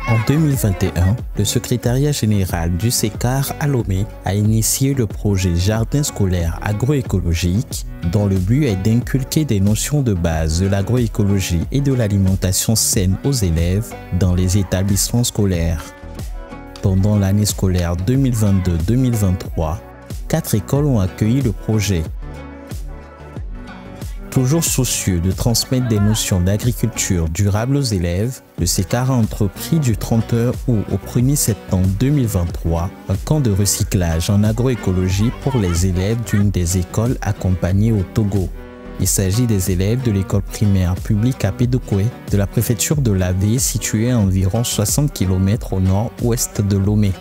En 2021, le secrétariat général du SECAR à Lomé a initié le projet Jardin scolaire agroécologique dont le but est d'inculquer des notions de base de l'agroécologie et de l'alimentation saine aux élèves dans les établissements scolaires. Pendant l'année scolaire 2022-2023, 4 écoles ont accueilli le projet. Toujours soucieux de transmettre des notions d'agriculture durable aux élèves, le SECAR a entrepris du 30 août au 1er septembre 2023 un camp de recyclage en agroécologie pour les élèves d'une des écoles accompagnées au Togo. Il s'agit des élèves de l'école primaire publique à Pédokoué de la préfecture de l'Avé située à environ 60 km au nord-ouest de Lomé.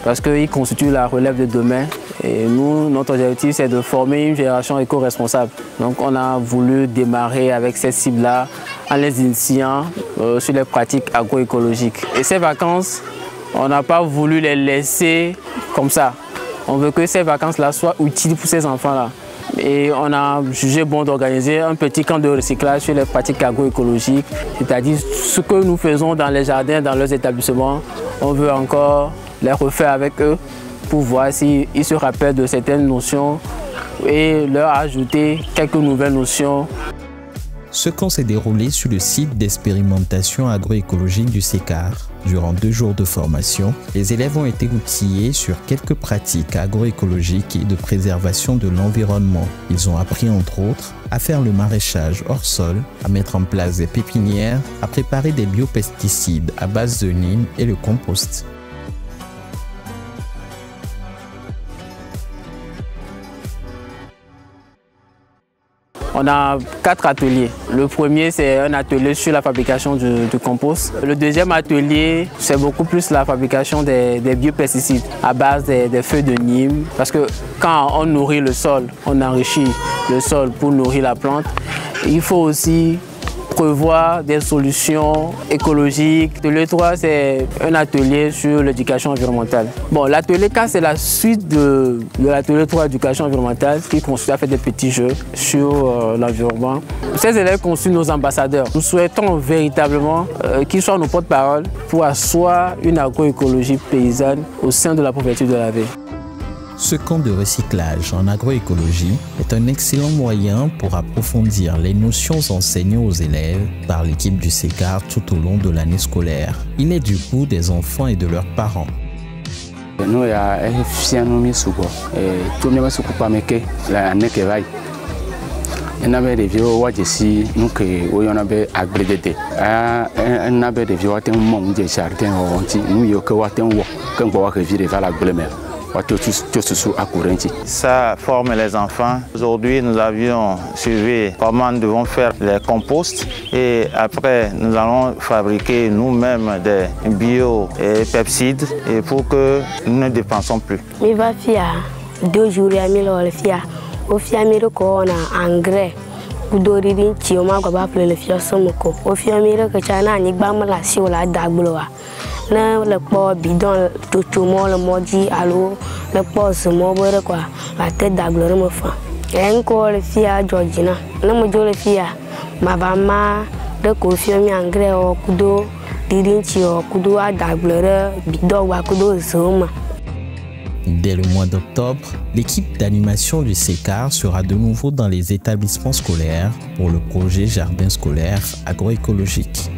Parce qu'ils constituent la relève de demain et nous, notre objectif c'est de former une génération éco-responsable. Donc on a voulu démarrer avec cette cible-là en les initiant sur les pratiques agroécologiques. Et ces vacances, on n'a pas voulu les laisser comme ça. On veut que ces vacances-là soient utiles pour ces enfants-là. Et on a jugé bon d'organiser un petit camp de recyclage sur les pratiques agroécologiques, c'est-à-dire ce que nous faisons dans les jardins, dans leurs établissements, on veut encore les refaire avec eux pour voir s'ils se rappellent de certaines notions et leur ajouter quelques nouvelles notions. Ce camp s'est déroulé sur le site d'expérimentation agroécologique du SECAR. Durant 2 jours de formation, les élèves ont été outillés sur quelques pratiques agroécologiques et de préservation de l'environnement. Ils ont appris entre autres à faire le maraîchage hors sol, à mettre en place des pépinières, à préparer des biopesticides à base de Nîmes et le compost. On a 4 ateliers. Le premier, c'est un atelier sur la fabrication du compost. Le deuxième atelier, c'est beaucoup plus la fabrication des biopesticides à base des feuilles de Nîmes. Parce que quand on nourrit le sol, on enrichit le sol pour nourrir la plante. Il faut aussi prévoir des solutions écologiques. L'atelier 3, c'est un atelier sur l'éducation environnementale. Bon, l'atelier 4, c'est la suite de l'atelier 3, éducation environnementale, qui consiste à faire des petits jeux sur l'environnement. Ces élèves constituent nos ambassadeurs. Nous souhaitons véritablement qu'ils soient nos porte-parole pour asseoir une agroécologie paysanne au sein de la préfecture de l'Avé. Ce camp de recyclage en agroécologie est un excellent moyen pour approfondir les notions enseignées aux élèves par l'équipe du SECAR tout au long de l'année scolaire. Il est du goût des enfants et de leurs parents. Nous avons tout le on avait des vieux wajesi nous que on avait agrégé on avait des vieux waten mom de jardin onti nous yo que waten wo quand on va revirer vers la glomère. Ça forme les enfants. Aujourd'hui, nous avions suivi comment nous devons faire les composts et après, nous allons fabriquer nous-mêmes des biopesticides et pour que nous ne dépensons plus. Il va faire 2 jours à 1000 au fiamire qu'on a engrais. Kudoririn chioma kwa baple le fio somoko. Au fiamire que chana ni bam la si la dagloa. Na le po bidon tout le modi allo le pose mo bore quoi la tête d'aglore me fa encore le fia Georgina na mo jo le fia ma vama de ko fio mi engrais o kudo dirinchi o kudo d'aglore bidon wa kudo zoma. Dès le mois d'octobre, l'équipe d'animation du SECAR sera de nouveau dans les établissements scolaires pour le projet Jardin scolaire agroécologique.